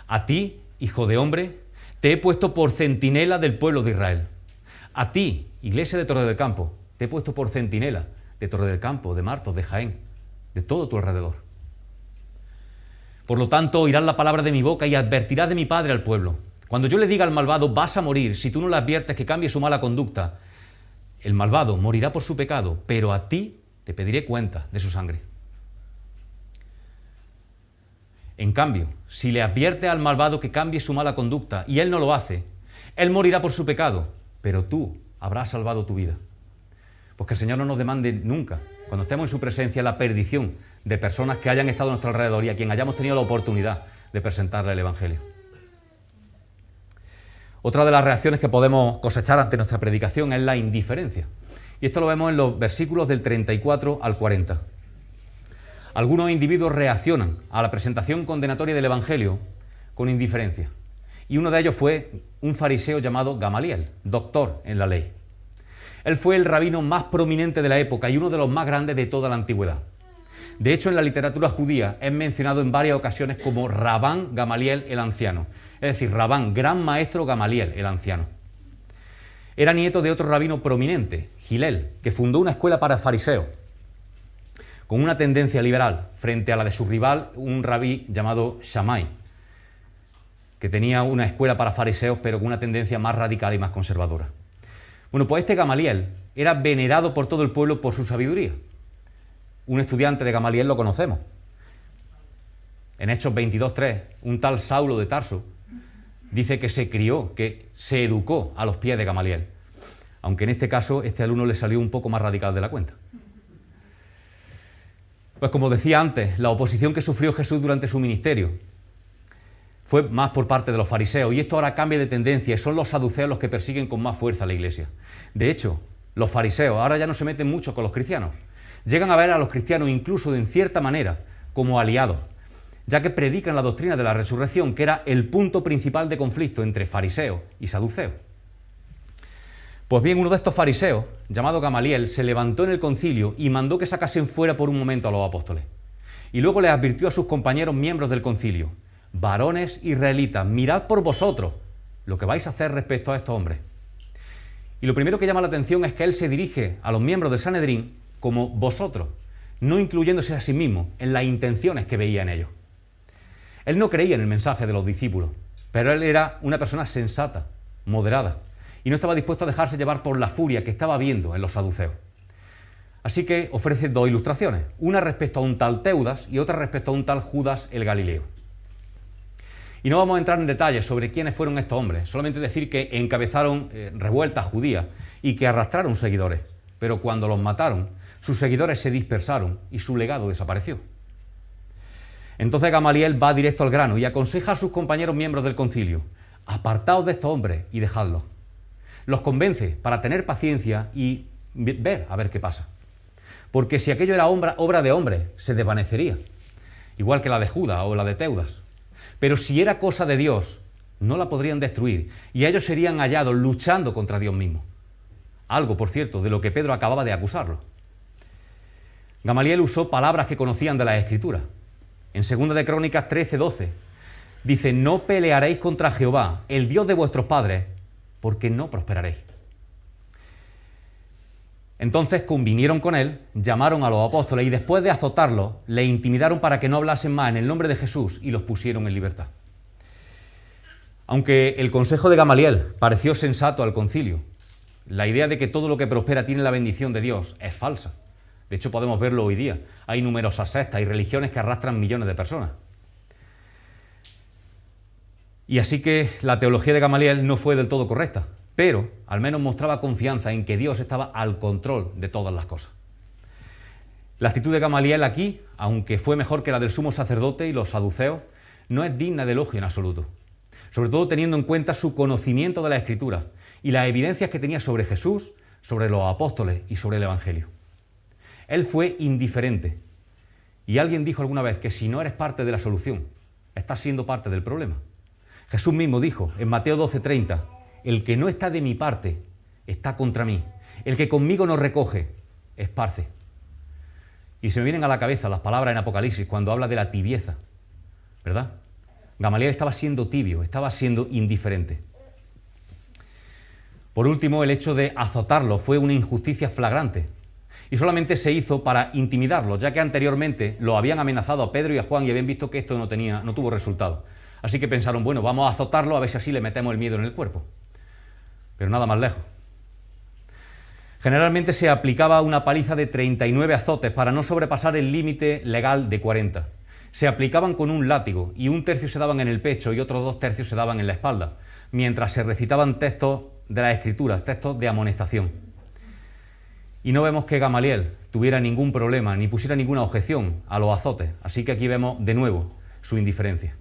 A ti, hijo de hombre, te he puesto por centinela del pueblo de Israel. A ti, iglesia de Torre del Campo, te he puesto por centinela de Torre del Campo, de Martos, de Jaén, de todo tu alrededor. Por lo tanto, oirás la palabra de mi boca y advertirás de mi Padre al pueblo. Cuando yo le diga al malvado, vas a morir, si tú no le adviertes que cambie su mala conducta, el malvado morirá por su pecado, pero a ti te pediré cuenta de su sangre. En cambio, si le advierte al malvado que cambie su mala conducta y él no lo hace, él morirá por su pecado, pero tú habrás salvado tu vida. Pues que el Señor no nos demande nunca, cuando estemos en su presencia, la perdición de personas que hayan estado a nuestro alrededor y a quien hayamos tenido la oportunidad de presentarle el Evangelio. Otra de las reacciones que podemos cosechar ante nuestra predicación es la indiferencia. Y esto lo vemos en los versículos del 34 al 40. Algunos individuos reaccionan a la presentación condenatoria del Evangelio con indiferencia. y uno de ellos fue un fariseo llamado Gamaliel, doctor en la ley. Él fue el rabino más prominente de la época y uno de los más grandes de toda la antigüedad. De hecho, en la literatura judía es mencionado en varias ocasiones como Rabán Gamaliel el anciano, es decir, Rabán, gran maestro Gamaliel el anciano. Era nieto de otro rabino prominente, Gilel, que fundó una escuela para fariseos, con una tendencia liberal frente a la de su rival, un rabí llamado Shammai, que tenía una escuela para fariseos pero con una tendencia más radical y más conservadora. Bueno, pues este Gamaliel era venerado por todo el pueblo por su sabiduría. Un estudiante de Gamaliel lo conocemos. En Hechos 22:3, un tal Saulo de Tarso dice que se crió, que se educó a los pies de Gamaliel, aunque en este caso este alumno le salió un poco más radical de la cuenta. Pues como decía antes, la oposición que sufrió Jesús durante su ministerio fue más por parte de los fariseos, y esto ahora cambia de tendencia, y son los saduceos los que persiguen con más fuerza a la iglesia. De hecho, los fariseos ahora ya no se meten mucho con los cristianos. Llegan a ver a los cristianos incluso en cierta manera como aliados, ya que predican la doctrina de la resurrección, que era el punto principal de conflicto entre fariseos y saduceos. Pues bien, uno de estos fariseos, llamado Gamaliel, se levantó en el concilio y mandó que sacasen fuera por un momento a los apóstoles. Y luego les advirtió a sus compañeros miembros del concilio: varones israelitas, mirad por vosotros lo que vais a hacer respecto a estos hombres. Y lo primero que llama la atención es que él se dirige a los miembros del Sanedrín como vosotros, no incluyéndose a sí mismo en las intenciones que veía en ellos. Él no creía en el mensaje de los discípulos, pero él era una persona sensata, moderada, y no estaba dispuesto a dejarse llevar por la furia que estaba viendo en los saduceos. Así que ofrece dos ilustraciones, una respecto a un tal Teudas y otra respecto a un tal Judas el Galileo. Y no vamos a entrar en detalles sobre quiénes fueron estos hombres, solamente decir que encabezaron revueltas judías y que arrastraron seguidores, pero cuando los mataron, sus seguidores se dispersaron y su legado desapareció. Entonces Gamaliel va directo al grano y aconseja a sus compañeros miembros del concilio: apartaos de estos hombres y dejadlos. Los convence para tener paciencia y ver a ver qué pasa. Porque si aquello era obra de hombres, se desvanecería, igual que la de Judas o la de Teudas. Pero si era cosa de Dios, no la podrían destruir y ellos serían hallados luchando contra Dios mismo. Algo, por cierto, de lo que Pedro acababa de acusarlo. Gamaliel usó palabras que conocían de las Escrituras. En 2 de Crónicas 13:12 dice: no pelearéis contra Jehová, el Dios de vuestros padres, porque no prosperaréis. Entonces convinieron con él, llamaron a los apóstoles y después de azotarlos, le intimidaron para que no hablasen más en el nombre de Jesús y los pusieron en libertad. Aunque el consejo de Gamaliel pareció sensato al concilio, la idea de que todo lo que prospera tiene la bendición de Dios es falsa. De hecho, podemos verlo hoy día. Hay numerosas sectas y religiones que arrastran millones de personas. Y así que la teología de Gamaliel no fue del todo correcta, pero al menos mostraba confianza en que Dios estaba al control de todas las cosas. La actitud de Gamaliel aquí, aunque fue mejor que la del sumo sacerdote y los saduceos, no es digna de elogio en absoluto, sobre todo teniendo en cuenta su conocimiento de la Escritura y las evidencias que tenía sobre Jesús, sobre los apóstoles y sobre el Evangelio. Él fue indiferente, y alguien dijo alguna vez que si no eres parte de la solución, estás siendo parte del problema. Jesús mismo dijo en Mateo 12:30: el que no está de mi parte está contra mí, el que conmigo no recoge esparce. Y se me vienen a la cabeza las palabras en Apocalipsis cuando habla de la tibieza, ¿verdad? Gamaliel estaba siendo tibio, estaba siendo indiferente. Por último, el hecho de azotarlo fue una injusticia flagrante y solamente se hizo para intimidarlo, ya que anteriormente lo habían amenazado a Pedro y a Juan y habían visto que esto no tuvo resultado. Así que pensaron: bueno, vamos a azotarlo a ver si así le metemos el miedo en el cuerpo. Pero nada más lejos. Generalmente se aplicaba una paliza de 39 azotes para no sobrepasar el límite legal de 40. Se aplicaban con un látigo y un tercio se daban en el pecho y otros 2 tercios se daban en la espalda, mientras se recitaban textos de las Escrituras, textos de amonestación. Y no vemos que Gamaliel tuviera ningún problema ni pusiera ninguna objeción a los azotes, así que aquí vemos de nuevo su indiferencia.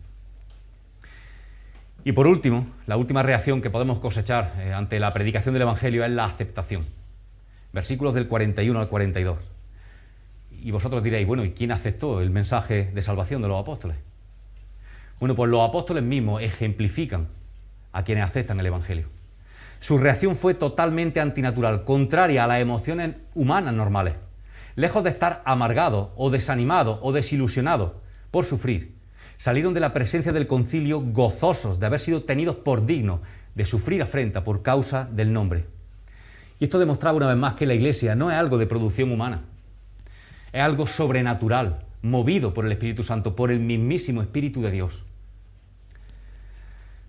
Y por último, la última reacción que podemos cosechar ante la predicación del Evangelio es la aceptación. Versículos del 41 al 42. Y vosotros diréis: bueno, ¿y quién aceptó el mensaje de salvación de los apóstoles? Bueno, pues los apóstoles mismos ejemplifican a quienes aceptan el Evangelio. Su reacción fue totalmente antinatural, contraria a las emociones humanas normales. Lejos de estar amargados o desanimados o desilusionados por sufrir, salieron de la presencia del concilio gozosos de haber sido tenidos por dignos de sufrir afrenta por causa del nombre. Y esto demostraba una vez más que la Iglesia no es algo de producción humana, es algo sobrenatural, movido por el Espíritu Santo, por el mismísimo Espíritu de Dios.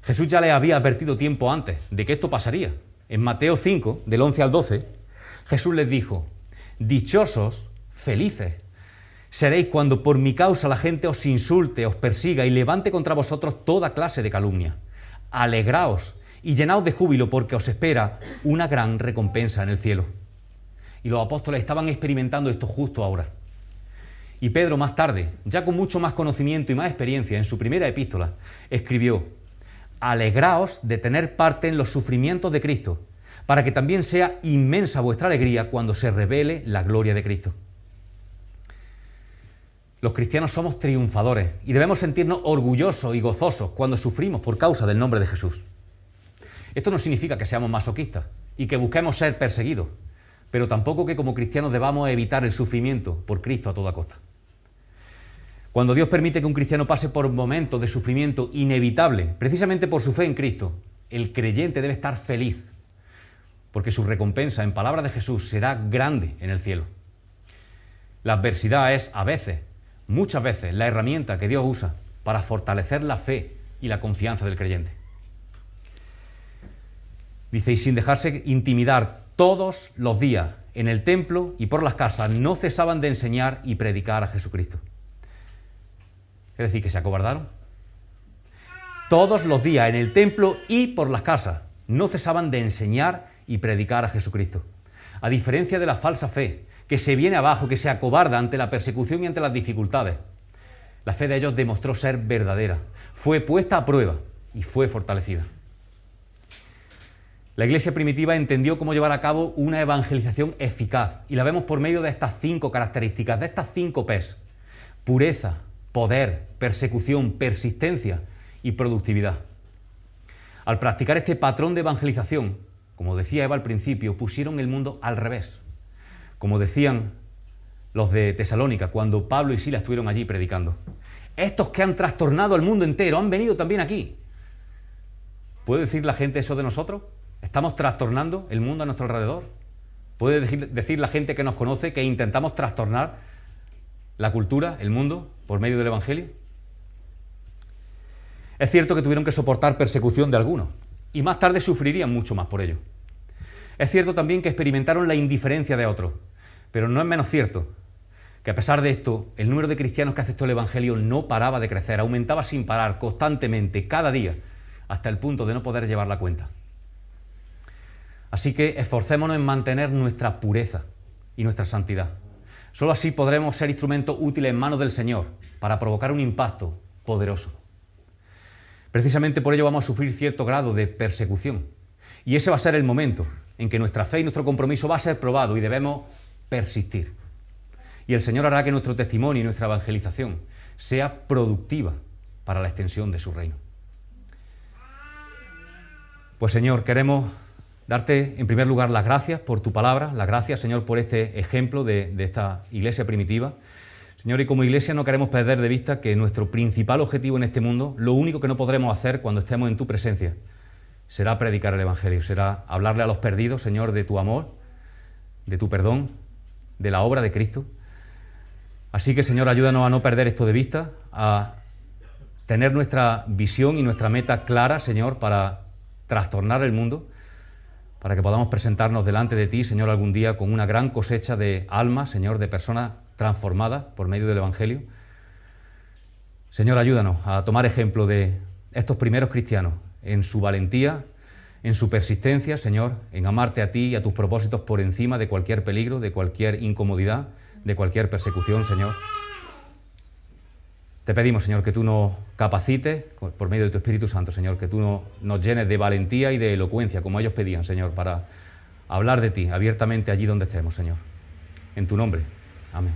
Jesús ya les había advertido tiempo antes de que esto pasaría. En Mateo 5, del 11 al 12, Jesús les dijo: dichosos, felices, seréis cuando por mi causa la gente os insulte, os persiga y levante contra vosotros toda clase de calumnia. Alegraos y llenaos de júbilo, porque os espera una gran recompensa en el cielo. Y los apóstoles estaban experimentando esto justo ahora. Y Pedro más tarde, ya con mucho más conocimiento y más experiencia, en su primera epístola, escribió: alegraos de tener parte en los sufrimientos de Cristo, para que también sea inmensa vuestra alegría cuando se revele la gloria de Cristo. Los cristianos somos triunfadores y debemos sentirnos orgullosos y gozosos cuando sufrimos por causa del nombre de Jesús. Esto no significa que seamos masoquistas y que busquemos ser perseguidos, pero tampoco que como cristianos debamos evitar el sufrimiento por Cristo a toda costa. Cuando Dios permite que un cristiano pase por momentos de sufrimiento inevitable, precisamente por su fe en Cristo, el creyente debe estar feliz, porque su recompensa, en palabras de Jesús, será grande en el cielo. La adversidad es, a veces, muchas veces, la herramienta que Dios usa para fortalecer la fe y la confianza del creyente. Dice: y sin dejarse intimidar, todos los días en el templo y por las casas no cesaban de enseñar y predicar a Jesucristo. Es decir, que se acobardaron. Todos los días en el templo y por las casas no cesaban de enseñar y predicar a Jesucristo. A diferencia de la falsa fe, que se viene abajo, que se acobarda ante la persecución y ante las dificultades, la fe de ellos demostró ser verdadera, fue puesta a prueba y fue fortalecida. La Iglesia primitiva entendió cómo llevar a cabo una evangelización eficaz y la vemos por medio de estas 5 características, de estas 5 P's: pureza, poder, persecución, persistencia y productividad. Al practicar este patrón de evangelización, como decía Eva al principio, pusieron el mundo al revés. Como decían los de Tesalónica cuando Pablo y Silas estuvieron allí predicando: estos que han trastornado al mundo entero han venido también aquí. ¿Puede decir la gente eso de nosotros? ¿Estamos trastornando el mundo a nuestro alrededor? ¿Puede decir la gente que nos conoce que intentamos trastornar la cultura, el mundo, por medio del Evangelio? Es cierto que tuvieron que soportar persecución de algunos y más tarde sufrirían mucho más por ello. Es cierto también que experimentaron la indiferencia de otros, pero no es menos cierto que a pesar de esto, el número de cristianos que aceptó el Evangelio no paraba de crecer, aumentaba sin parar, constantemente, cada día, hasta el punto de no poder llevar la cuenta. Así que esforcémonos en mantener nuestra pureza y nuestra santidad. Solo así podremos ser instrumentos útiles en manos del Señor para provocar un impacto poderoso. Precisamente por ello vamos a sufrir cierto grado de persecución. Y ese va a ser el momento en que nuestra fe y nuestro compromiso va a ser probado y debemos persistir. Y el Señor hará que nuestro testimonio y nuestra evangelización sea productiva para la extensión de su reino. Pues Señor, queremos darte en primer lugar las gracias por tu palabra, las gracias, Señor, por este ejemplo de esta iglesia primitiva. Señor, y como iglesia no queremos perder de vista que nuestro principal objetivo en este mundo, lo único que no podremos hacer cuando estemos en tu presencia, será predicar el Evangelio, será hablarle a los perdidos, Señor, de tu amor, de tu perdón, de la obra de Cristo. Así que, Señor, ayúdanos a no perder esto de vista, a tener nuestra visión y nuestra meta clara, Señor, para trastornar el mundo, para que podamos presentarnos delante de ti, Señor, algún día con una gran cosecha de almas, Señor, de personas transformadas por medio del Evangelio. Señor, ayúdanos a tomar ejemplo de estos primeros cristianos en su valentía, en su persistencia, Señor, en amarte a ti y a tus propósitos por encima de cualquier peligro, de cualquier incomodidad, de cualquier persecución, Señor. Te pedimos, Señor, que tú nos capacites por medio de tu Espíritu Santo, Señor, que tú nos llenes de valentía y de elocuencia, como ellos pedían, Señor, para hablar de ti abiertamente allí donde estemos, Señor. En tu nombre. Amén.